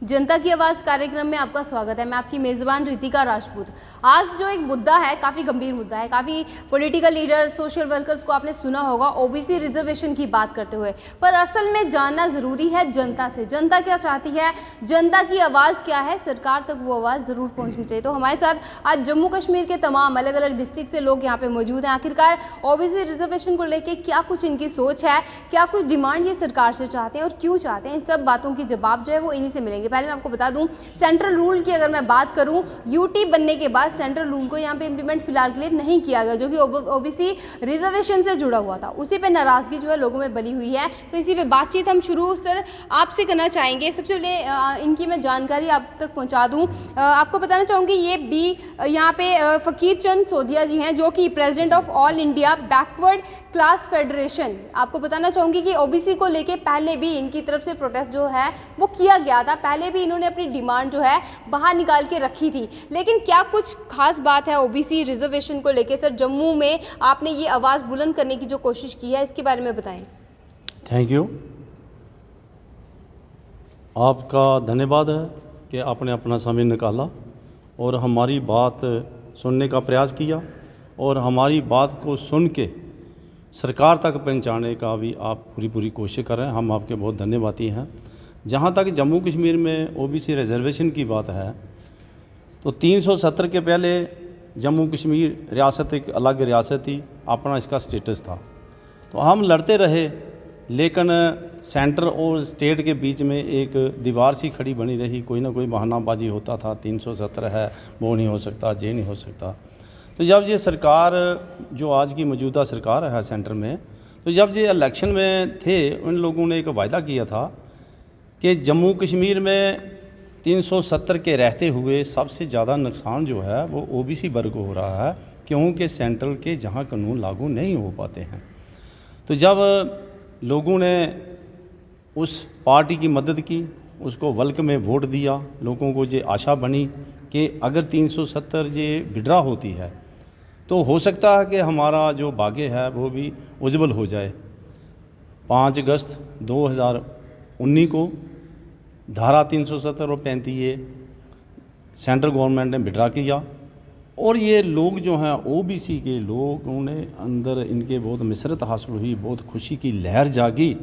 जनता की आवाज़ कार्यक्रम में आपका स्वागत है। मैं आपकी मेज़बान रितिका राजपूत। आज जो एक मुद्दा है, काफ़ी गंभीर मुद्दा है। काफ़ी पॉलिटिकल लीडर्स, सोशल वर्कर्स को आपने सुना होगा ओबीसी रिजर्वेशन की बात करते हुए, पर असल में जानना ज़रूरी है जनता से। जनता क्या चाहती है, जनता की आवाज़ क्या है, सरकार तक वो आवाज़ ज़रूर पहुँचनी चाहिए। तो हमारे साथ आज जम्मू कश्मीर के तमाम अलग अलग डिस्ट्रिक्ट से लोग यहाँ पर मौजूद हैं। आखिरकार ओबीसी रिजर्वेशन को लेकर क्या कुछ इनकी सोच है, क्या कुछ डिमांड ये सरकार से चाहते हैं और क्यों चाहते हैं, इन सब बातों की जवाब जो है वो इन्हीं से मिलेंगे। पहले मैं आपको बता दूं, सेंट्रल रूल की अगर मैं बात करूं, यूटी बनने के बाद सेंट्रल रूल को यहां पे इंप्लीमेंट फिलहाल के लिए नहीं किया गया, जो कि ओबीसी रिजर्वेशन से जुड़ा हुआ था। उसी पे नाराजगी जो है लोगों में बनी हुई है। तो इसी पे बातचीत हम शुरू सर आपसे करना चाहेंगे। सबसे पहले इनकी मैं जानकारी आप तक पहुंचा दूं। आपको बताना चाहूँगी ये बी यहाँ पे फ़कीर चंद सोदिया जी हैं, जो कि president of all India backward class federation. आपको बताना चाहूँगी कि ओबीसी को लेके पहले भी इनकी तरफ से प्रोटेस्ट जो है वो किया गया था। पहले भी इन्होंने अपनी डिमांड जो है बाहर निकाल के रखी थी, लेकिन क्या कुछ खास बात है ओबीसी रिजर्वेशन को लेके सर, जम्मू में आपने ये आवाज़ बुलंद करने की जो कोशिश की है, इसके बारे में बताएं। थैंक यू, आपका धन्यवाद है कि आपने अपना समय निकाला और हमारी बात सुनने का प्रयास किया और हमारी बात को सुन के सरकार तक पहुंचाने का भी आप पूरी कोशिश कर रहे हैं। हम आपके बहुत धन्यवादी हैं। जहाँ तक जम्मू कश्मीर में ओबीसी रिजर्वेशन की बात है, तो 370 के पहले जम्मू कश्मीर रियासत एक अलग रियासत थी, अपना इसका स्टेटस था। तो हम लड़ते रहे, लेकिन सेंटर और स्टेट के बीच में एक दीवार सी खड़ी बनी रही। कोई ना कोई बहानाबाजी होता था, 370 है, वो नहीं हो सकता, ये नहीं हो सकता। तो जब ये सरकार, जो आज की मौजूदा सरकार है सेंटर में, तो जब ये इलेक्शन में थे, उन लोगों ने एक वायदा किया था कि जम्मू कश्मीर में 370 के रहते हुए सबसे ज़्यादा नुकसान जो है वो ओबीसी वर्ग को हो रहा है, क्योंकि सेंट्रल के जहाँ कानून लागू नहीं हो पाते हैं। तो जब लोगों ने उस पार्टी की मदद की, उसको वल्क में वोट दिया, लोगों को ये आशा बनी कि अगर 370 ये विड्रा होती है तो हो सकता है कि हमारा जो भाग्य है वो भी उज्जवल हो जाए। 5 अगस्त 2019 को धारा 370 और 35 ये सेंट्रल गवर्नमेंट ने विड्रा किया और ये लोग जो हैं ओबीसी के लोगों ने अंदर इनके बहुत मिसरत हासिल हुई, बहुत खुशी की लहर जागी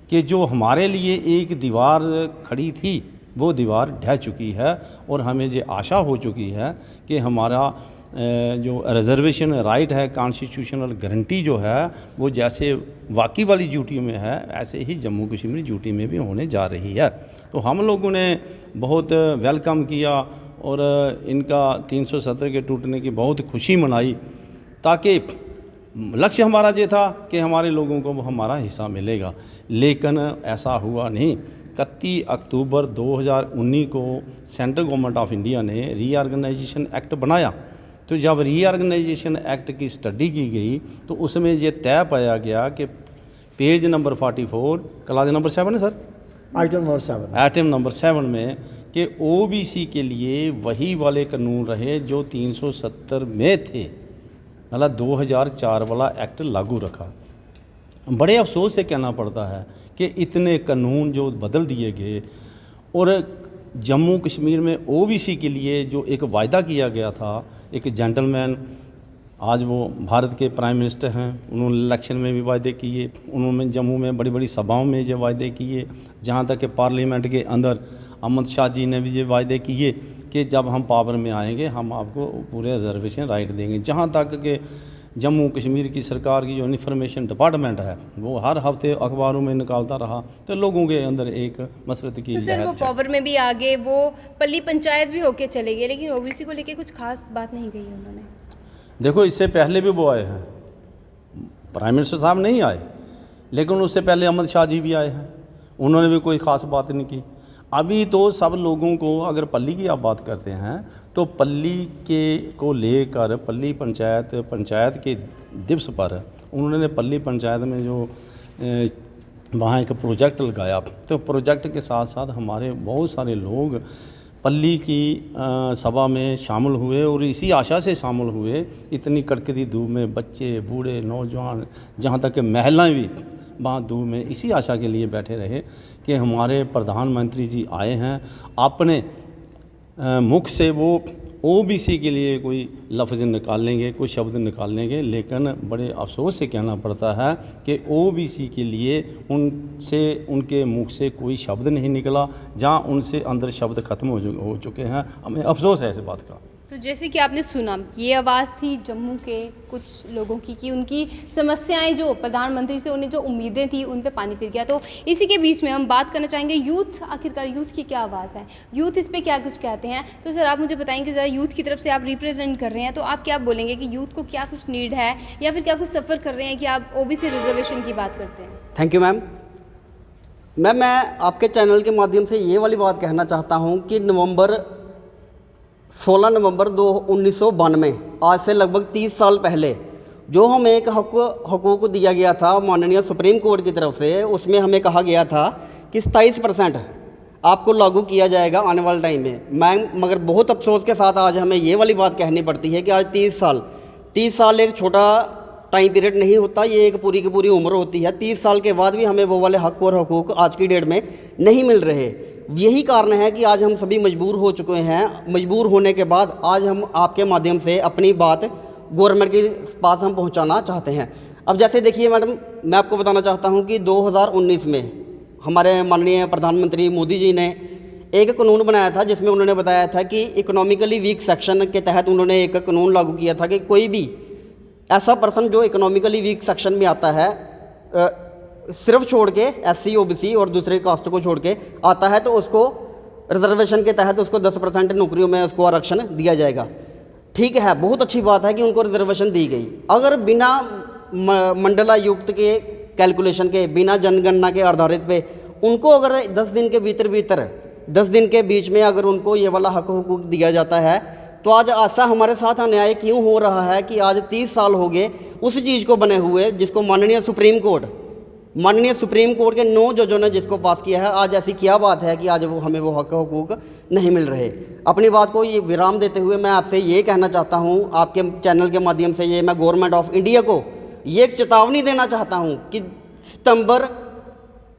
कि जो हमारे लिए एक दीवार खड़ी थी वो दीवार ढह चुकी है और हमें ये आशा हो चुकी है कि हमारा जो रिजर्वेशन राइट है, कॉन्स्टिट्यूशनल गारंटी जो है, वो जैसे वाकई वाली ड्यूटी में है ऐसे ही जम्मू कश्मीर ड्यूटी में भी होने जा रही है। तो हम लोगों ने बहुत वेलकम किया और इनका 370 के टूटने की बहुत खुशी मनाई, ताकि लक्ष्य हमारा ये था कि हमारे लोगों को हमारा हिस्सा मिलेगा। लेकिन ऐसा हुआ नहीं। 31 अक्टूबर 2019 को सेंट्रल गवर्नमेंट ऑफ इंडिया ने रीऑर्गेनाइजेशन एक्ट बनाया। तो जब रीऑर्गेनाइजेशन एक्ट की स्टडी की गई तो उसमें ये तय पाया गया कि पेज नंबर 44, क्लास नंबर 7 है सर, आइटम नंबर 7 में कि ओबीसी के लिए वही वाले कानून रहे जो 370 में थे, मतलब 2004 वाला एक्ट लागू रखा। बड़े अफसोस से कहना पड़ता है कि इतने कानून जो बदल दिए गए और जम्मू कश्मीर में ओबीसी के लिए जो एक वायदा किया गया था, एक जेंटलमैन, आज वो भारत के प्राइम मिनिस्टर हैं, उन्होंने इलेक्शन में भी वायदे किए, उन्होंने जम्मू में बड़ी बड़ी सभाओं में ये वायदे किए, जहाँ तक कि पार्लियामेंट के अंदर अमित शाह जी ने भी ये वायदे किए कि जब हम पावर में आएंगे हम आपको पूरे रिजर्वेशन राइट देंगे। जहाँ तक कि जम्मू कश्मीर की सरकार की जो इन्फॉर्मेशन डिपार्टमेंट है वो हर हफ्ते अखबारों में निकालता रहा, तो लोगों के अंदर एक मसरत की तो सर वो पावर में भी आगे, वो पल्ली पंचायत भी होके चले गए, लेकिन ओबीसी को लेके कुछ खास बात नहीं कही उन्होंने। देखो, इससे पहले भी वो आए हैं, प्राइम मिनिस्टर साहब नहीं आए, लेकिन उससे पहले अमित शाह जी भी आए हैं, उन्होंने भी कोई ख़ास बात नहीं की। अभी तो सब लोगों को, अगर पल्ली की आप बात करते हैं तो पल्ली के को लेकर पल्ली पंचायत के दिवस पर उन्होंने पल्ली पंचायत में जो वहाँ एक प्रोजेक्ट लगाया, तो प्रोजेक्ट के साथ साथ हमारे बहुत सारे लोग पल्ली की सभा में शामिल हुए और इसी आशा से शामिल हुए, इतनी कड़कती धूप में बच्चे, बूढ़े, नौजवान, जहाँ तक कि महिलाएं भी बहुत दूर में इसी आशा के लिए बैठे रहे कि हमारे प्रधानमंत्री जी आए हैं, अपने मुख से वो ओबीसी के लिए कोई लफ्ज़ निकालेंगे, कोई शब्द निकालेंगे, लेकिन बड़े अफसोस से कहना पड़ता है कि ओबीसी के लिए उनके मुख से कोई शब्द नहीं निकला, जहाँ उनसे अंदर शब्द ख़त्म हो चुके हैं। हमें अफसोस है इस बात का। तो जैसे कि आपने सुना, ये आवाज़ थी जम्मू के कुछ लोगों की कि उनकी समस्याएं जो प्रधानमंत्री से उन्हें जो उम्मीदें थी उन पे पानी फिर गया। तो इसी के बीच में हम बात करना चाहेंगे यूथ, आखिरकार यूथ की क्या आवाज़ है, यूथ इस पे क्या कुछ कहते हैं। तो सर आप मुझे बताएंगे ज़रा, यूथ की तरफ से आप रिप्रेजेंट कर रहे हैं, तो आप क्या बोलेंगे कि यूथ को क्या कुछ नीड है या फिर क्या कुछ सफ़र कर रहे हैं कि आप ओबीसी रिजर्वेशन की बात करते हैं। Thank you ma'am. मैं आपके चैनल के माध्यम से ये वाली बात कहना चाहता हूँ कि 16 नवंबर 1992, आज से लगभग 30 साल पहले जो हमें एक हकूक़ दिया गया था माननीय सुप्रीम कोर्ट की तरफ से, उसमें हमें कहा गया था कि 27% आपको लागू किया जाएगा आने वाले टाइम में। मगर बहुत अफसोस के साथ आज हमें ये वाली बात कहनी पड़ती है कि आज 30 साल एक छोटा टाइम पीरियड नहीं होता, ये एक पूरी की पूरी उम्र होती है। 30 साल के बाद भी हमें वो वाले हक और हकूक़ आज की डेट में नहीं मिल रहे। यही कारण है कि आज हम सभी मजबूर हो चुके हैं। मजबूर होने के बाद आज हम आपके माध्यम से अपनी बात गवर्नमेंट के पास हम पहुंचाना चाहते हैं। अब जैसे देखिए मैडम, मैं आपको बताना चाहता हूं कि 2019 में हमारे माननीय प्रधानमंत्री मोदी जी ने एक कानून बनाया था, जिसमें उन्होंने बताया था कि इकोनॉमिकली वीक सेक्शन के तहत उन्होंने एक कानून लागू किया था कि कोई भी ऐसा पर्सन जो इकोनॉमिकली वीक सेक्शन में आता है, सिर्फ छोड़ के SC OBC और दूसरे कास्ट को छोड़ के आता है, तो उसको रिजर्वेशन के तहत उसको 10% नौकरियों में उसको आरक्षण दिया जाएगा। ठीक है, बहुत अच्छी बात है कि उनको रिजर्वेशन दी गई। अगर बिना मंडलायुक्त के कैलकुलेशन के, बिना जनगणना के आधारित पे उनको अगर 10 दिन के भीतर 10 दिन के बीच में अगर उनको ये वाला हक हुकूक दिया जाता है, तो आज ऐसा हमारे साथ अन्याय क्यों हो रहा है कि आज 30 साल हो गए उस चीज़ को बने हुए, जिसको माननीय सुप्रीम कोर्ट के 9 जजों ने जिसको पास किया है। आज ऐसी क्या बात है कि आज हमें वो हक हुकूक नहीं मिल रहे। अपनी बात को ये विराम देते हुए मैं आपसे ये कहना चाहता हूँ, आपके चैनल के माध्यम से मैं गवर्नमेंट ऑफ इंडिया को ये एक चेतावनी देना चाहता हूँ कि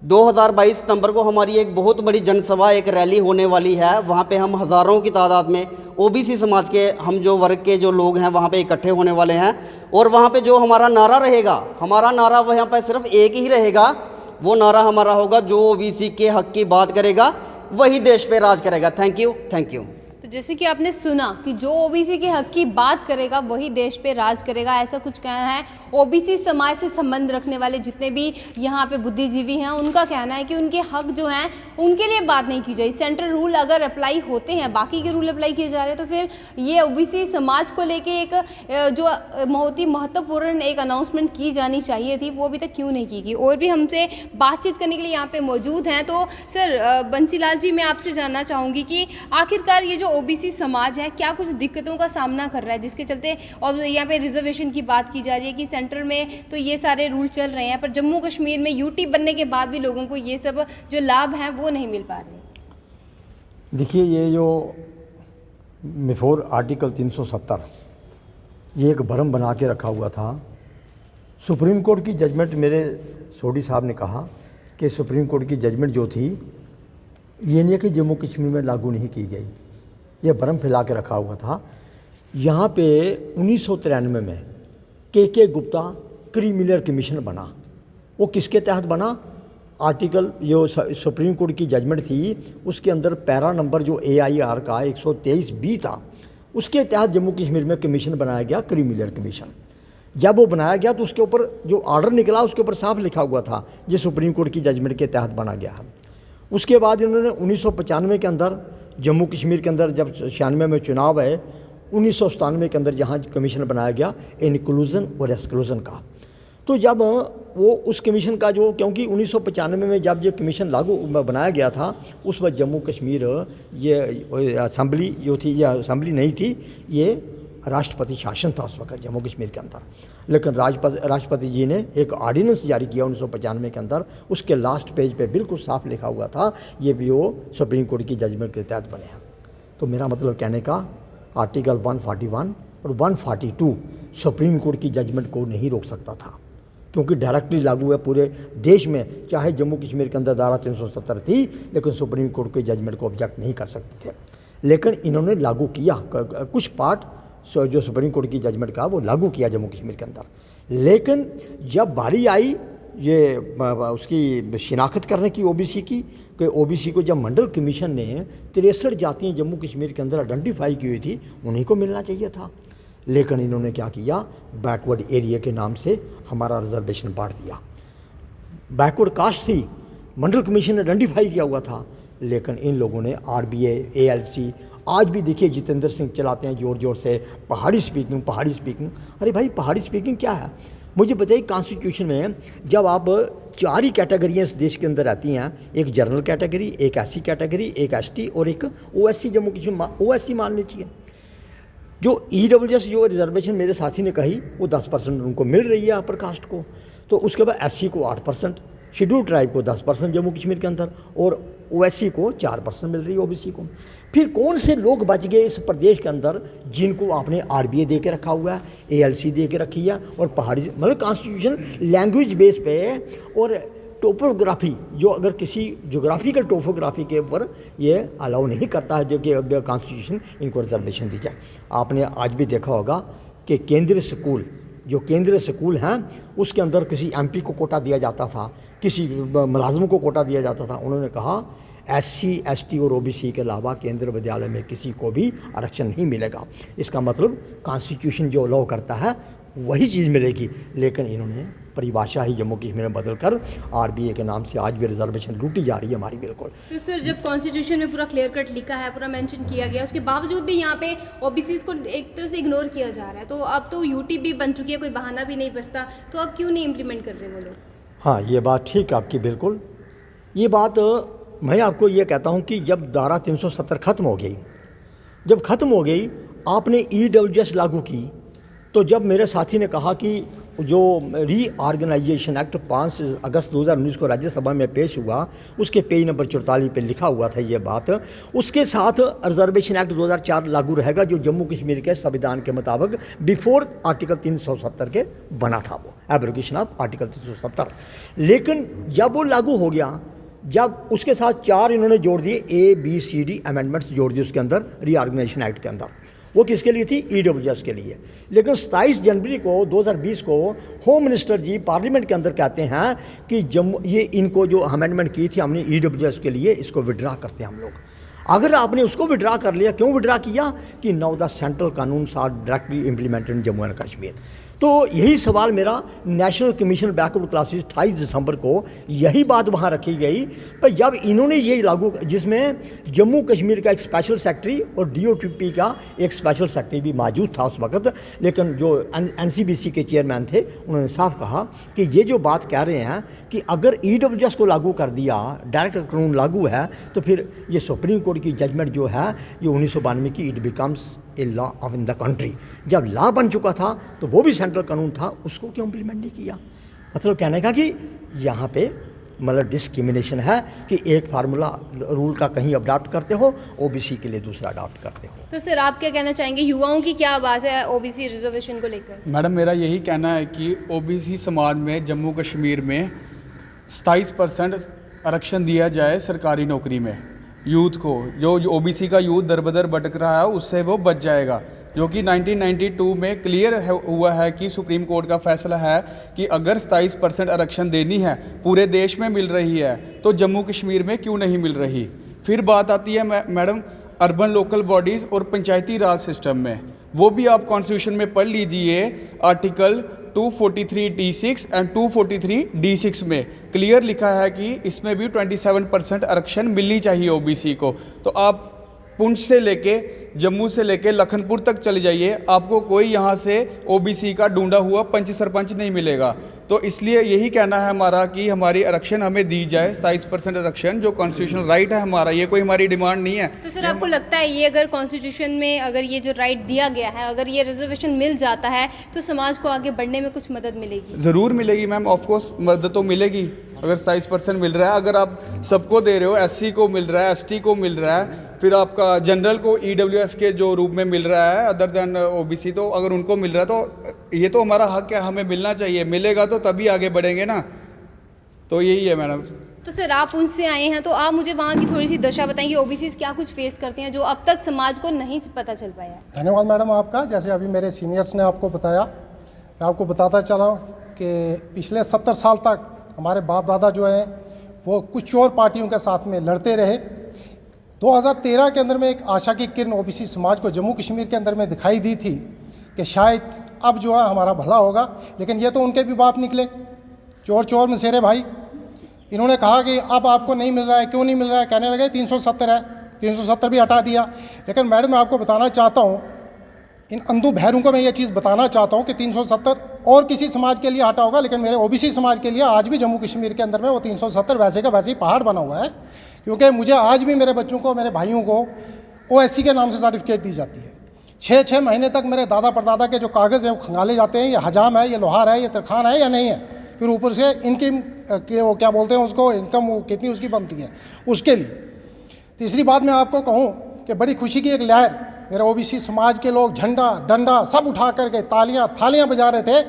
2022 सितंबर को हमारी एक बहुत बड़ी जनसभा, एक रैली होने वाली है। वहाँ पे हम हज़ारों की तादाद में OBC समाज के हम जो वर्ग के जो लोग हैं वहाँ पे इकट्ठे होने वाले हैं। और वहाँ पे जो हमारा नारा रहेगा, हमारा नारा वहाँ पे सिर्फ एक ही रहेगा। वो नारा हमारा होगा, जो OBC के हक की बात करेगा वही देश पे राज करेगा। Thank you. तो जैसे कि आपने सुना कि जो ओबीसी के हक की बात करेगा वही देश पे राज करेगा, ऐसा कुछ कहना है ओबीसी समाज से संबंध रखने वाले जितने भी यहाँ पे बुद्धिजीवी हैं, उनका कहना है कि उनके हक जो हैं उनके लिए बात नहीं की जाए। सेंट्रल रूल अगर अप्लाई होते हैं, बाकी के रूल अप्लाई किए जा रहे हैं, तो फिर ये ओबीसी समाज को लेके एक जो बहुत ही महत्वपूर्ण एक अनाउंसमेंट की जानी चाहिए थी, वो अभी तक क्यों नहीं की गई। और भी हमसे बातचीत करने के लिए यहाँ पे मौजूद हैं। तो सर बंसीलाल जी, मैं आपसे जानना चाहूँगी कि आखिरकार ये जो ओबीसी समाज है क्या कुछ दिक्कतों का सामना कर रहा है, जिसके चलते और यहाँ पे रिजर्वेशन की बात की जा रही है कि सेंट्रल में तो ये सारे रूल चल रहे हैं, पर जम्मू कश्मीर में यूटी बनने के बाद भी लोगों को ये सब जो लाभ हैं वो नहीं मिल पा रहे। देखिए, ये जो मिफोर आर्टिकल 370 ये एक भरम बना के रखा हुआ था। सुप्रीम कोर्ट की जजमेंट, मेरे सोडी साहब ने कहा कि सुप्रीम कोर्ट की जजमेंट जो थी ये नहीं कि जम्मू कश्मीर में लागू नहीं की गई, ये भरम फैला के रखा हुआ था। यहाँ पे 1993 में के गुप्ता क्रिमिनल कमीशन बना। वो किसके तहत बना? आर्टिकल जो सुप्रीम कोर्ट की जजमेंट थी उसके अंदर पैरा नंबर जो AIR का 123B था, उसके तहत जम्मू कश्मीर में कमीशन बनाया गया, क्रिमिनल कमीशन। जब वो बनाया गया तो उसके ऊपर जो ऑर्डर निकला उसके ऊपर साफ लिखा हुआ था ये सुप्रीम कोर्ट की जजमेंट के तहत बना गया है। उसके बाद इन्होंने 1995 के अंदर जम्मू कश्मीर के अंदर जब 96 में चुनाव है, 1997 के अंदर जहाँ कमीशन बनाया गया इंक्लूजन और एक्सक्लूजन का। तो जब वो उस कमीशन का जो, क्योंकि 1995 में जब ये कमीशन लागू बनाया गया था उस वक्त जम्मू कश्मीर ये असम्बली जो थी, ये असम्बली नहीं थी, ये राष्ट्रपति शासन था उस वक्त जम्मू कश्मीर के अंदर। लेकिन राष्ट्रपति जी ने एक ऑर्डिनेंस जारी किया 1995 के अंदर, उसके लास्ट पेज पे बिल्कुल साफ लिखा हुआ था ये भी वो सुप्रीम कोर्ट की जजमेंट के तहत बने हैं। तो मेरा मतलब कहने का, आर्टिकल 141 और 142 सुप्रीम कोर्ट की जजमेंट को नहीं रोक सकता था, क्योंकि डायरेक्टली लागू है पूरे देश में। चाहे जम्मू कश्मीर के अंदर धारा 370 थी, लेकिन सुप्रीम कोर्ट के जजमेंट को ऑब्जेक्ट नहीं कर सकते थे, लेकिन इन्होंने लागू किया कुछ पार्ट जो सुप्रीम कोर्ट की जजमेंट का वो लागू किया जम्मू कश्मीर के अंदर। लेकिन जब बारी आई ये उसकी शिनाख्त करने की ओबीसी की, कि ओबीसी को जब मंडल कमीशन ने 63 जातियाँ जम्मू कश्मीर के अंदर आइडेंटिफाई की हुई थी, उन्हीं को मिलना चाहिए था। लेकिन इन्होंने क्या किया, बैकवर्ड एरिया के नाम से हमारा रिजर्वेशन बांट दिया। बैकवर्ड कास्ट थी, मंडल कमीशन ने आइडेंटिफाई किया हुआ था, लेकिन इन लोगों ने आरबीए, एएलसी, आज भी देखिए जितेंद्र सिंह चलाते हैं ज़ोर ज़ोर से पहाड़ी स्पीकिंग। अरे भाई पहाड़ी स्पीकिंग क्या है? मुझे बताइए, कॉन्स्टिट्यूशन में जब आप 4 ही कैटेगरियाँ इस देश के अंदर आती हैं, एक जनरल कैटेगरी, एक एससी कैटेगरी, एक एसटी और एक ओएससी, जम्मू कश्मीर ओएससी मान लीजिए। जो ईडब्ल्यूएस जो रिजर्वेशन मेरे साथी ने कही वो 10% उनको मिल रही है अपर कास्ट को, तो उसके बाद एससी को 8%, शेड्यूल ट्राइब को 10% जम्मू कश्मीर के अंदर, और ओएससी को 4% मिल रही है ओबीसी को। फिर कौन से लोग बच गए इस प्रदेश के अंदर जिनको आपने आरबीए दे के रखा हुआ है, एएलसी दे के रखी है, और पहाड़ी मतलब कॉन्स्टिट्यूशन लैंग्वेज बेस पे और टोपोग्राफी, जो अगर किसी जोग्राफिकल टोपोग्राफी के ऊपर ये अलाउ नहीं करता है जो कि कॉन्स्टिट्यूशन इनको रिजर्वेशन दी जाए। आपने आज भी देखा होगा कि केंद्रीय स्कूल हैं उसके अंदर किसी एमपी को कोटा दिया जाता था, किसी मुलाजम को कोटा दिया जाता था। उन्होंने कहा एससी, एसटी और ओबीसी के अलावा केंद्रीय विद्यालय में किसी को भी आरक्षण नहीं मिलेगा। इसका मतलब कॉन्स्टिट्यूशन जो अलाउ करता है वही चीज़ मिलेगी, लेकिन इन्होंने परिभाषा ही जम्मू कश्मीर में बदलकर आरबीए के नाम से आज भी रिजर्वेशन लूटी जा रही है हमारी। बिल्कुल। तो सर जब कॉन्स्टिट्यूशन में पूरा क्लियर कट लिखा है, पूरा मेंशन किया गया, उसके बावजूद भी यहाँ पे ओबीसी को एक तरह से इग्नोर किया जा रहा है, तो अब तो यूटी भी बन चुकी है, कोई बहाना भी नहीं बचता, तो अब क्यों नहीं इम्प्लीमेंट कर रहे वो लोग? हाँ, ये बात ठीक है आपकी बिल्कुल। ये बात मैं आपको ये कहता हूँ कि जब धारा 370 ख़त्म हो गई, आपने ईडब्ल्यूएस लागू की, तो जब मेरे साथी ने कहा कि जो रीऑर्गेनाइजेशन एक्ट 5 अगस्त 2019 को राज्यसभा में पेश हुआ, उसके पेज नंबर 44 पे लिखा हुआ था ये बात, उसके साथ रिजर्वेशन एक्ट 2004 लागू रहेगा जो जम्मू कश्मीर के संविधान के मुताबिक बिफोर आर्टिकल 370 के बना था, वो एब्रोगेशन ऑफ आर्टिकल 370। लेकिन जब वो लागू हो गया, जब उसके साथ 4 इन्होंने जोड़ दिए, ABCD अमेंडमेंट्स जोड़ दिए उसके अंदर रीऑर्गेनाइजेशन एक्ट के अंदर, वो किसके लिए थी? ईडब्ल्यूएस के लिए। लेकिन 27 जनवरी को 2020 को होम मिनिस्टर जी पार्लियामेंट के अंदर कहते हैं कि ये इनको जो अमेंडमेंट की थी हमने ईडब्ल्यूएस के लिए, इसको विड्रा करते हैं हम लोग। अगर आपने उसको विड्रा कर लिया, क्यों विड्रा किया? कि नाउ द सेंट्रल कानून are directly implemented in Jammu and Kashmir. तो यही सवाल मेरा नेशनल कमीशन बैकवर्ड क्लासेस 28 दिसंबर को यही बात वहाँ रखी गई, पर जब इन्होंने ये लागू, जिसमें जम्मू कश्मीर का एक स्पेशल सेक्रेटरी और DOTP का एक स्पेशल सेक्रेटरी भी मौजूद था उस वक्त, लेकिन जो NCBC के चेयरमैन थे उन्होंने साफ कहा कि ये जो बात कह रहे हैं कि अगर ईडब्ल्यूएस को लागू कर दिया, डायरेक्ट कानून लागू है, तो फिर ये सुप्रीम कोर्ट की जजमेंट जो है ये 1992 की, it becomes a law of in the country. जब लॉ बन चुका था तो वो भी सेंट्रल कानून था, उसको क्यों इम्प्लीमेंट नहीं किया? मतलब कहने का कि यहाँ पे मतलब डिस्क्रिमिनेशन है कि एक फार्मूला रूल का कहीं अडॉप्ट करते हो, ओबीसी के लिए दूसरा अडॉप्ट करते हो। तो सर आप क्या कहना चाहेंगे, युवाओं की क्या आवाज़ है ओबीसी रिजर्वेशन को लेकर? मैडम मेरा यही कहना है कि ओबीसी समाज में जम्मू कश्मीर में 27% आरक्षण दिया जाए सरकारी नौकरी में। यूथ को, जो ओबीसी का यूथ दर बदर भटक रहा है उससे वो बच जाएगा, जो कि 1992 में क्लियर हुआ है कि सुप्रीम कोर्ट का फैसला है कि अगर 27% आरक्षण देनी है, पूरे देश में मिल रही है, तो जम्मू कश्मीर में क्यों नहीं मिल रही? फिर बात आती है मैडम अर्बन लोकल बॉडीज़ और पंचायती राज सिस्टम में, वो भी आप कॉन्स्टिट्यूशन में पढ़ लीजिए, आर्टिकल 243D6 एंड 243D6 में क्लियर लिखा है कि इसमें भी 27% आरक्षण मिलनी चाहिए ओबीसी को। तो आप पुंछ से लेके, जम्मू से लेके लखनपुर तक चले जाइए, आपको कोई यहाँ से ओबीसी का ढूंढा हुआ पंच सरपंच नहीं मिलेगा। तो इसलिए यही कहना है हमारा कि हमारी आरक्षण हमें दी जाए, 27% आरक्षण, जो कॉन्स्टिट्यूशनल राइट है हमारा, ये कोई हमारी डिमांड नहीं है। तो सर आपको लगता है ये अगर कॉन्स्टिट्यूशन में अगर ये जो राइट दिया गया है, अगर ये रिजर्वेशन मिल जाता है तो समाज को आगे बढ़ने में कुछ मदद मिलेगी? ज़रूर मिलेगी मैम, ऑफकोर्स मदद तो मिलेगी। अगर 27% मिल रहा है, अगर आप सबको दे रहे हो, SC को मिल रहा है, ST को मिल रहा है, फिर आपका जनरल को EWS के जो रूप में मिल रहा है अदर देन ओबीसी, तो अगर उनको मिल रहा है तो ये तो हमारा हक है, हमें मिलना चाहिए, मिलेगा तो तभी आगे बढ़ेंगे ना। तो यही है मैडम। तो सर आप उनसे आए हैं, तो आप मुझे वहाँ की थोड़ी सी दशा बताएंगे, ओबीसी क्या कुछ फेस करते हैं जो अब तक समाज को नहीं पता चल पाया है। धन्यवाद मैडम आपका। जैसे अभी मेरे सीनियर्स ने आपको बताया, मैं आपको बताता चला कि पिछले 70 साल तक हमारे बाप दादा जो हैं वो कुछ और पार्टियों के साथ में लड़ते रहे। 2013 के अंदर में एक आशा की किरण ओबीसी समाज को जम्मू कश्मीर के अंदर में दिखाई दी थी कि शायद अब जो है हमारा भला होगा, लेकिन ये तो उनके भी बाप निकले, चोर चोर मसेरे भाई। इन्होंने कहा कि अब आपको नहीं मिल रहा है, क्यों नहीं मिल रहा है, कहने लगे 370 है, 370 भी हटा दिया। लेकिन मैडम मैं आपको बताना चाहता हूँ, इन अंधु बहरों को मैं ये चीज़ बताना चाहता हूँ कि 370 और किसी समाज के लिए हटा होगा, लेकिन मेरे ओबीसी समाज के लिए आज भी जम्मू कश्मीर के अंदर में वो 370 वैसे का वैसे ही पहाड़ बना हुआ है। क्योंकि मुझे आज भी मेरे बच्चों को, मेरे भाइयों को ओएससी के नाम से सर्टिफिकेट दी जाती है। 6-6 महीने तक मेरे दादा परदादा के जो कागज़ हैं वो खंगाले जाते हैं, ये हजाम है, ये लोहार है, ये तरखान है या नहीं है। फिर ऊपर से इनकी वो क्या बोलते हैं उसको, इनकम कितनी उसकी बनती है उसके लिए। तीसरी बात मैं आपको कहूँ कि बड़ी खुशी की एक लहर, मेरे ओबीसी समाज के लोग झंडा डंडा सब उठा करके तालियां थालियां बजा रहे थे।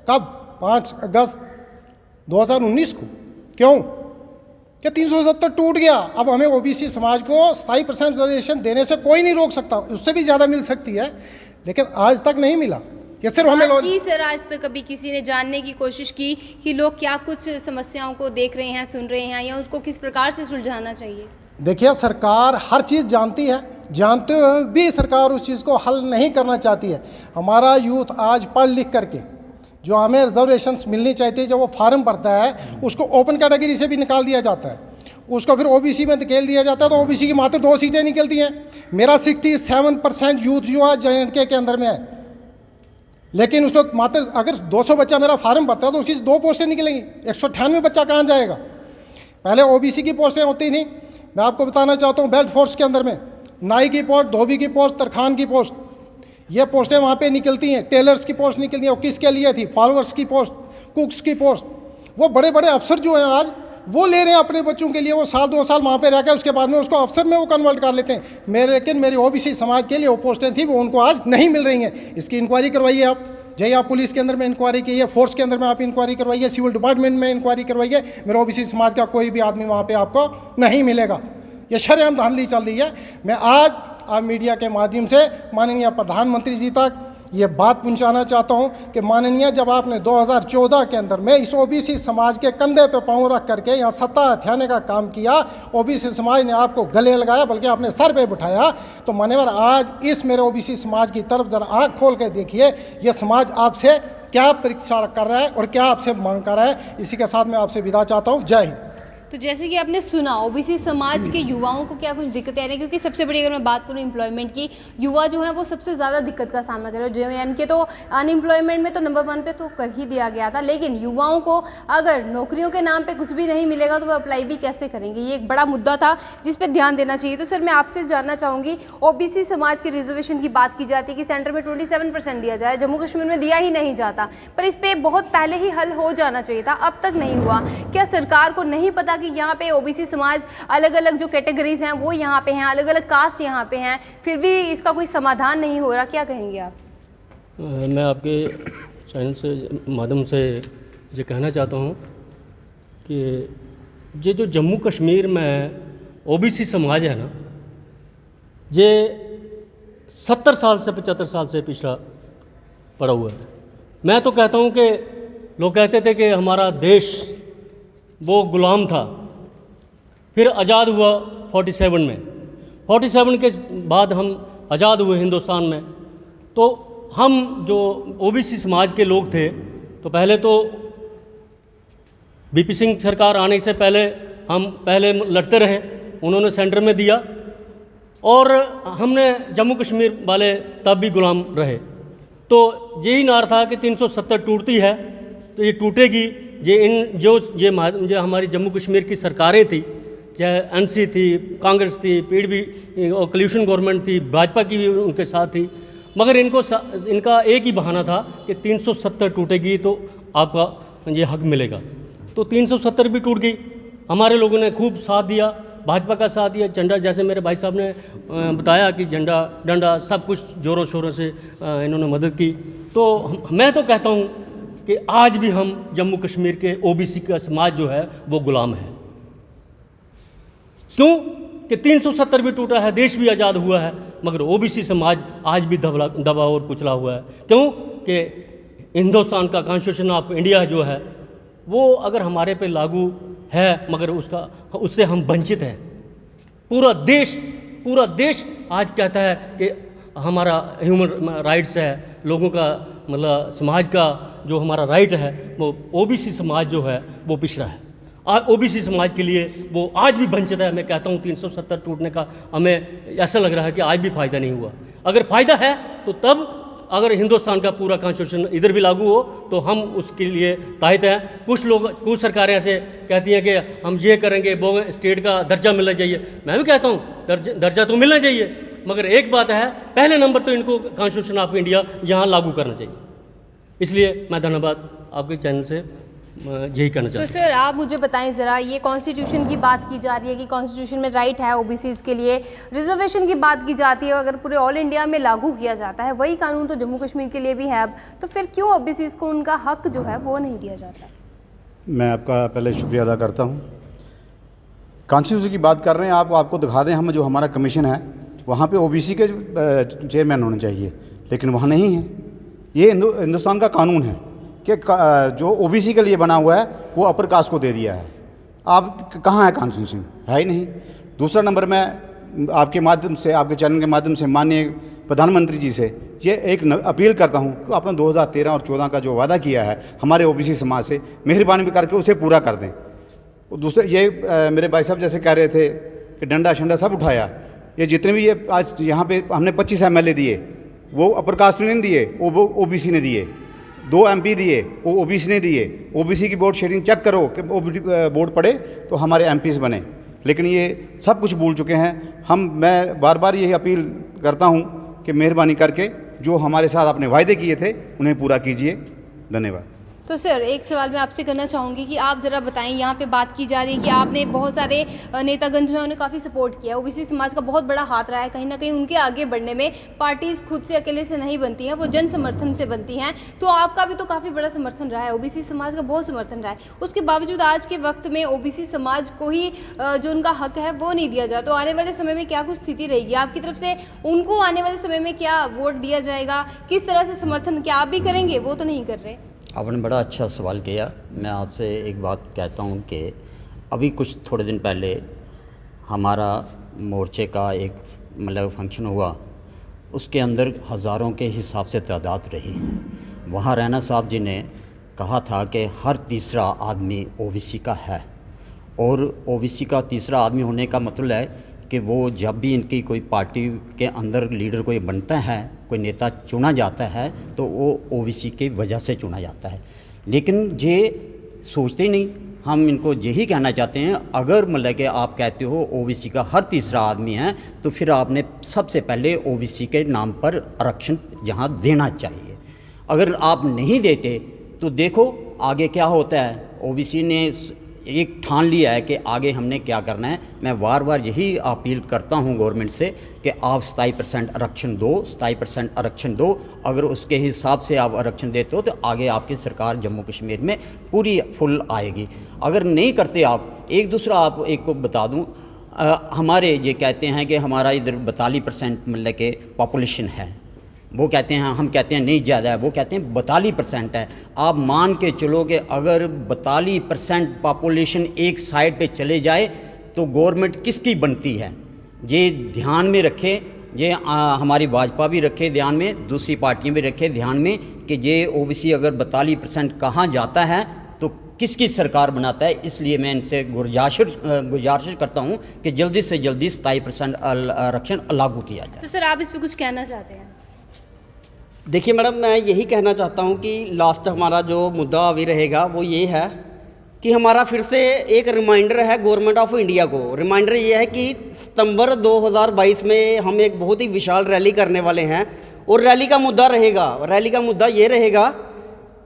कब? 5 अगस्त 2019 को। क्यों? कि 370 टूट गया। अब हमें ओबीसी समाज को 27% रिजर्वेशन देने से कोई नहीं रोक सकता, उससे भी ज़्यादा मिल सकती है, लेकिन आज तक नहीं मिला। ये सिर्फ हमें सर आज तक कभी किसी ने जानने की कोशिश की कि लोग क्या कुछ समस्याओं को देख रहे हैं, सुन रहे हैं, या उसको किस प्रकार से सुलझाना चाहिए? देखिए, सरकार हर चीज़ जानती है, जानते हुए भी सरकार उस चीज़ को हल नहीं करना चाहती है। हमारा यूथ आज पढ़ लिख करके जो हमें रिजर्वेशंस मिलनी चाहिए थी, जब वो फार्म भरता है उसको ओपन कैटेगरी से भी निकाल दिया जाता है, उसको फिर ओबीसी में धकेल दिया जाता है, तो ओबीसी की मात्र 2 सीटें निकलती हैं। मेरा 67% यूथ जो है JNK के अंदर में है, लेकिन उसको मात्र अगर 200 बच्चा मेरा फार्म भरता है तो उसकी 2 पोस्टें निकलेंगी, 198 बच्चा कहाँ जाएगा? पहले ओबीसी की पोस्टें होती थी। मैं आपको बताना चाहता हूँ, बेल्ट फोर्स के अंदर में नाई की पोस्ट, धोबी की पोस्ट, तरखान की पोस्ट, ये पोस्टें वहाँ पे निकलती हैं। टेलर्स की पोस्ट निकलती है, वो किसके लिए थी? फॉलोअर्स की पोस्ट, कुक्स की पोस्ट। वो बड़े बड़े अफसर जो हैं आज वो ले रहे हैं अपने बच्चों के लिए, वो 1-2 साल वहाँ पे रह के उसके बाद में उसको अफसर में वो कन्वर्ट कर लेते हैं। लेकिन मेरी ओबीसी समाज के लिए वो पोस्टें थी, वो उनको आज नहीं मिल रही हैं। इसकी इंक्वायरी करवाइए आप, जय आप पुलिस के अंदर में इंक्वायरी कीजिए, फोर्स के अंदर में आप इंक्वायरी करवाइए, सिविल डिपार्टमेंट में इंक्वायरी करवाइए, मेरे ओबीसी समाज का कोई भी आदमी वहाँ पे आपको नहीं मिलेगा। ये शरेआम धांधली चल रही है। मैं आज आप मीडिया के माध्यम से माननीय प्रधानमंत्री जी तक ये बात पहुंचाना चाहता हूं कि माननीय, जब आपने 2014 के अंदर में इस ओबीसी समाज के कंधे पे पांव रख करके यहाँ सत्ता हथियाने का काम किया, ओबीसी समाज ने आपको गले लगाया, बल्कि आपने सर पे बिठाया, तो मान्यवर आज इस मेरे ओबीसी समाज की तरफ जरा आँख खोल के देखिए, ये समाज आपसे क्या परीक्षा कर रहा है और क्या आपसे मांग कर रहा है। इसी के साथ मैं आपसे विदा चाहता हूँ। जय हिंद। तो जैसे कि आपने सुना, ओबीसी समाज के युवाओं को क्या कुछ दिक्कतें आ रही है, क्योंकि सबसे बड़ी अगर मैं बात करूं एम्प्लॉयमेंट की, युवा जो है वो सबसे ज़्यादा दिक्कत का सामना कर रहे हैं। JNK तो अनएम्प्लॉयमेंट में तो नंबर 1 पे तो कर ही दिया गया था, लेकिन युवाओं को अगर नौकरियों के नाम पे कुछ भी नहीं मिलेगा तो वो अप्लाई भी कैसे करेंगे? ये एक बड़ा मुद्दा था जिस पर ध्यान देना चाहिए। तो सर मैं आपसे जानना चाहूँगी, ओबीसी समाज के रिजर्वेशन की बात की जाती है कि सेंटर में 27% दिया जाए, जम्मू कश्मीर में दिया ही नहीं जाता, पर इस पर बहुत पहले ही हल हो जाना चाहिए था, अब तक नहीं हुआ। क्या सरकार को नहीं पता कि यहाँ पे ओबीसी समाज अलग अलग जो कैटेगरीज हैं वो यहाँ पे हैं, अलग अलग कास्ट यहाँ पे हैं, फिर भी इसका कोई समाधान नहीं हो रहा? क्या कहेंगे आप? मैं आपके चैनल से माध्यम से ये कहना चाहता हूँ कि ये जो जम्मू कश्मीर में ओबीसी समाज है ना, ये 70 साल से 75 साल से पिछड़ा पड़ा हुआ है। मैं तो कहता हूँ कि लोग कहते थे कि हमारा देश वो गुलाम था, फिर आज़ाद हुआ 47 में, 47 के बाद हम आज़ाद हुए हिंदुस्तान में। तो हम जो ओबीसी समाज के लोग थे, तो पहले तो बीपी सिंह सरकार आने से पहले हम पहले लड़ते रहे, उन्होंने सेंटर में दिया, और हमने जम्मू कश्मीर वाले तब भी गुलाम रहे। तो यही नार था कि 370 टूटती है तो ये टूटेगी। ये हमारी जम्मू कश्मीर की सरकारें थी, चाहे NC थी, कांग्रेस थी, PDP और कोलिशन गवर्नमेंट थी, भाजपा की भी उनके साथ थी, मगर इनका एक ही बहाना था कि 370 टूटेगी तो आपका ये हक मिलेगा। तो 370 भी टूट गई। हमारे लोगों ने खूब साथ दिया, भाजपा का साथ दिया, झंडा, जैसे मेरे भाई साहब ने बताया कि झंडा डंडा सब कुछ ज़ोरों शोरों से इन्होंने मदद की। तो मैं तो कहता हूँ कि आज भी हम जम्मू कश्मीर के ओबीसी का समाज जो है वो गुलाम है। क्यों कि 370 भी टूटा है, देश भी आज़ाद हुआ है, मगर ओबीसी समाज आज भी दबा और कुचला हुआ है। क्यों कि हिंदुस्तान का कॉन्स्टिट्यूशन ऑफ इंडिया जो है वो अगर हमारे पे लागू है मगर उससे हम वंचित हैं। पूरा देश आज कहता है कि हमारा ह्यूमन राइट्स है, लोगों का मतलब समाज का जो हमारा राइट है वो ओबीसी समाज जो है वो पिछड़ा है। आज ओबीसी समाज के लिए वो आज भी वंचित है। मैं कहता हूँ 370 टूटने का हमें ऐसा लग रहा है कि आज भी फ़ायदा नहीं हुआ। अगर फ़ायदा है तो तब अगर हिंदुस्तान का पूरा कॉन्स्टिट्यूशन इधर भी लागू हो तो हम उसके लिए ताहित हैं। कुछ सरकारें ऐसे कहती हैं कि हम ये करेंगे, वो स्टेट का दर्जा मिलना चाहिए। मैं भी कहता हूँ दर्जा तो मिलना चाहिए, मगर एक बात है, पहले नंबर तो इनको कॉन्स्टिट्यूशन ऑफ इंडिया यहाँ लागू करना चाहिए। इसलिए मैं धन्यवाद आपके चैनल से यही करना चाहता हूँ। तो सर आप मुझे बताएं ज़रा, ये कॉन्स्टिट्यूशन की बात की जा रही है कि कॉन्स्टिट्यूशन में राइट है ओबीसीज़ के लिए, रिजर्वेशन की बात की जाती है, अगर पूरे ऑल इंडिया में लागू किया जाता है वही कानून तो जम्मू कश्मीर के लिए भी है अब, तो फिर क्यों ओबीसीज़ को उनका हक जो है वो नहीं दिया जाता? मैं आपका पहले शुक्रिया अदा करता हूँ। कॉन्स्टिट्यूशन की बात कर रहे हैं, आपको दिखा दें हम जो हमारा कमीशन है वहाँ पे ओबीसी के चेयरमैन होने चाहिए, लेकिन वहाँ नहीं है। ये हिंदुस्तान का कानून है कि जो ओबीसी के लिए बना हुआ है वो अपर कास्ट को दे दिया है। आप कहाँ है कॉन्स्टिट्यूशन? है ही नहीं। दूसरा नंबर, मैं आपके माध्यम से, आपके चैनल के माध्यम से माननीय प्रधानमंत्री जी से ये एक अपील करता हूँ कि आपने 2013 और 14 का जो वादा किया है हमारे ओबीसी समाज से, मेहरबानी करके उसे पूरा कर दें। दूसरे ये मेरे भाई साहब जैसे कह रहे थे कि डंडा शंडा सब उठाया, ये जितने भी ये आज यहाँ पे हमने 25 MLA दिए वो अपर कास्ट ने नहीं दिए, वो ओबीसी ने दिए। 2 MP दिए वो ओबीसी ने दिए। ओबीसी की वोट शेयरिंग चेक करो कि वोट पड़े तो हमारे MPs बने, लेकिन ये सब कुछ भूल चुके हैं। मैं बार बार यही अपील करता हूँ कि मेहरबानी करके जो हमारे साथ आपने वायदे किए थे उन्हें पूरा कीजिए। धन्यवाद। तो सर एक सवाल मैं आपसे करना चाहूँगी कि आप ज़रा बताएं, यहाँ पे बात की जा रही है कि आपने बहुत सारे नेतागण जो हैं उन्हें काफ़ी सपोर्ट किया, ओबीसी समाज का बहुत बड़ा हाथ रहा है कहीं ना कहीं उनके आगे बढ़ने में। पार्टीज़ खुद से अकेले से नहीं बनती हैं, वो जन समर्थन से बनती हैं, तो आपका भी तो काफ़ी बड़ा समर्थन रहा है, ओबीसी समाज का बहुत समर्थन रहा है। उसके बावजूद आज के वक्त में ओबीसी समाज को ही जो उनका हक है वो नहीं दिया जाए, तो आने वाले समय में क्या कुछ स्थिति रहेगी आपकी तरफ से? उनको आने वाले समय में क्या वोट दिया जाएगा, किस तरह से समर्थन क्या आप भी करेंगे? वो तो नहीं कर रहे। आपने बड़ा अच्छा सवाल किया। मैं आपसे एक बात कहता हूँ कि अभी कुछ थोड़े दिन पहले हमारा मोर्चे का एक मतलब फंक्शन हुआ, उसके अंदर हज़ारों के हिसाब से तादाद रही। वहाँ रैना साहब जी ने कहा था कि हर तीसरा आदमी ओबीसी का है, और ओबीसी का तीसरा आदमी होने का मतलब है कि वो जब भी इनकी कोई पार्टी के अंदर लीडर कोई बनता है, कोई नेता चुना जाता है, तो वो ओबीसी की वजह से चुना जाता है। लेकिन ये सोचते ही नहीं। हम इनको यही कहना चाहते हैं, अगर मतलब कि आप कहते हो ओबीसी का हर तीसरा आदमी है, तो फिर आपने सबसे पहले ओबीसी के नाम पर आरक्षण यहाँ देना चाहिए। अगर आप नहीं देते तो देखो आगे क्या होता है। ओबीसी ने एक ठान लिया है कि आगे हमने क्या करना है। मैं बार बार यही अपील करता हूं गवर्नमेंट से कि आप 27% आरक्षण दो, 27% आरक्षण दो। अगर उसके हिसाब से आप आरक्षण देते हो तो आगे आपकी सरकार जम्मू कश्मीर में पूरी फुल आएगी। अगर नहीं करते आप, एक दूसरा आप एक को बता दूं, हमारे ये कहते हैं कि हमारा इधर 42% मतलब के पॉपुलेशन है, वो कहते हैं, हम कहते हैं नहीं ज़्यादा है, वो कहते हैं 42% है। आप मान के चलो कि अगर 42% पॉपुलेशन एक साइड पे चले जाए तो गवर्नमेंट किसकी बनती है? ये ध्यान में रखे, ये हमारी भाजपा भी रखे ध्यान में, दूसरी पार्टियां भी रखे ध्यान में कि ये ओबीसी अगर 42% कहाँ जाता है तो किसकी सरकार बनाता है। इसलिए मैं इनसे गुजारिश करता हूँ कि जल्दी से जल्दी 27% आरक्षण लागू किया जाए। तो सर आप इस पर कुछ कहना चाहते हैं? देखिए मैडम, मैं यही कहना चाहता हूं कि लास्ट हमारा जो मुद्दा अभी रहेगा वो ये है कि हमारा फिर से एक रिमाइंडर है गवर्नमेंट ऑफ इंडिया को। रिमाइंडर ये है कि सितंबर 2022 में हम एक बहुत ही विशाल रैली करने वाले हैं, और रैली का मुद्दा ये रहेगा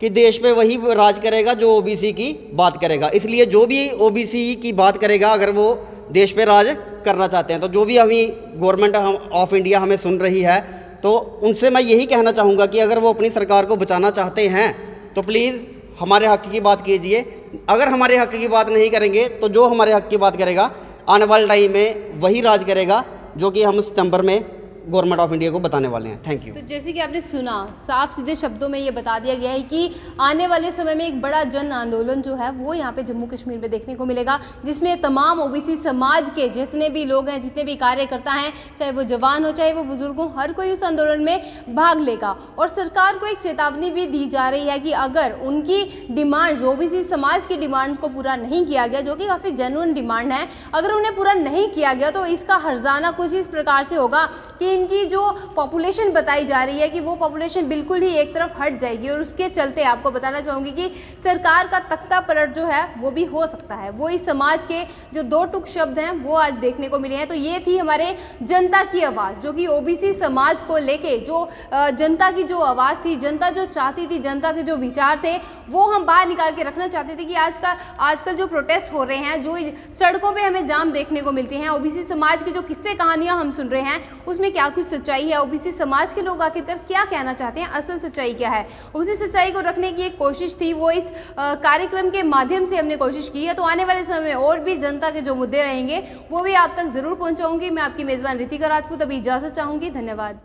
कि देश पे वही राज करेगा जो ओबीसी की बात करेगा। इसलिए जो भी ओबीसी की बात करेगा, अगर वो देश पे राज करना चाहते हैं, तो जो भी हमें गवर्नमेंट ऑफ इंडिया हमें सुन रही है, तो उनसे मैं यही कहना चाहूँगा कि अगर वो अपनी सरकार को बचाना चाहते हैं तो प्लीज़ हमारे हक़ की बात कीजिए। अगर हमारे हक़ की बात नहीं करेंगे तो जो हमारे हक़ की बात करेगा आने वाले टाइम में वही राज करेगा जो कि हम सितंबर में गवर्नमेंट ऑफ इंडिया को बताने वाले हैं। Thank you. तो जैसे कि आपने सुना, साफ सीधे शब्दों में ये बता दिया गया है कि आने वाले समय में एक बड़ा जन आंदोलन जो है वो यहाँ पे जम्मू कश्मीर में देखने को मिलेगा, जिसमें तमाम ओबीसी समाज के जितने भी लोग हैं, जितने भी कार्यकर्ता हैं, चाहे वो जवान हो चाहे वो बुजुर्ग हो, हर कोई उस आंदोलन में भाग लेगा। और सरकार को एक चेतावनी भी दी जा रही है कि अगर उनकी डिमांड, ओबीसी समाज की डिमांड को पूरा नहीं किया गया, जो कि काफ़ी जेन्युइन डिमांड है, अगर उन्हें पूरा नहीं किया गया तो इसका हर्जाना कुछ इस प्रकार से होगा कि इनकी जो पॉपुलेशन बताई जा रही है कि वो पॉपुलेशन बिल्कुल ही एक तरफ हट जाएगी। और उसके चलते आपको बताना चाहूँगी कि सरकार का तख्ता पलट जो है वो भी हो सकता है। वो इस समाज के जो दो टुक शब्द हैं वो आज देखने को मिले हैं। तो ये थी हमारे जनता की आवाज़, जो कि ओबीसी समाज को लेके जो जनता की जो आवाज़ थी, जनता जो चाहती थी, जनता के जो विचार थे, वो हम बाहर निकाल के रखना चाहते थे कि आजकल जो प्रोटेस्ट हो रहे हैं, जो सड़कों पे हमें जाम देखने को मिलते हैं, ओबीसी समाज की जो किस्से कहानियां हम सुन रहे हैं, उसमें क्या कुछ सच्चाई है, ओबीसी समाज के लोग आखिरकार क्या कहना चाहते हैं, असल सच्चाई क्या है, उसी सच्चाई को रखने की एक कोशिश थी। वो इस कार्यक्रम के माध्यम से हमने कोशिश की है। तो आने वाले समय में और भी जनता के जो मुद्दे रहेंगे वो भी आप तक ज़रूर पहुँचाऊँगी। मैं आपकी मेज़बान रितिका राजपूत अभी इजाज़त चाहूँगी। धन्यवाद।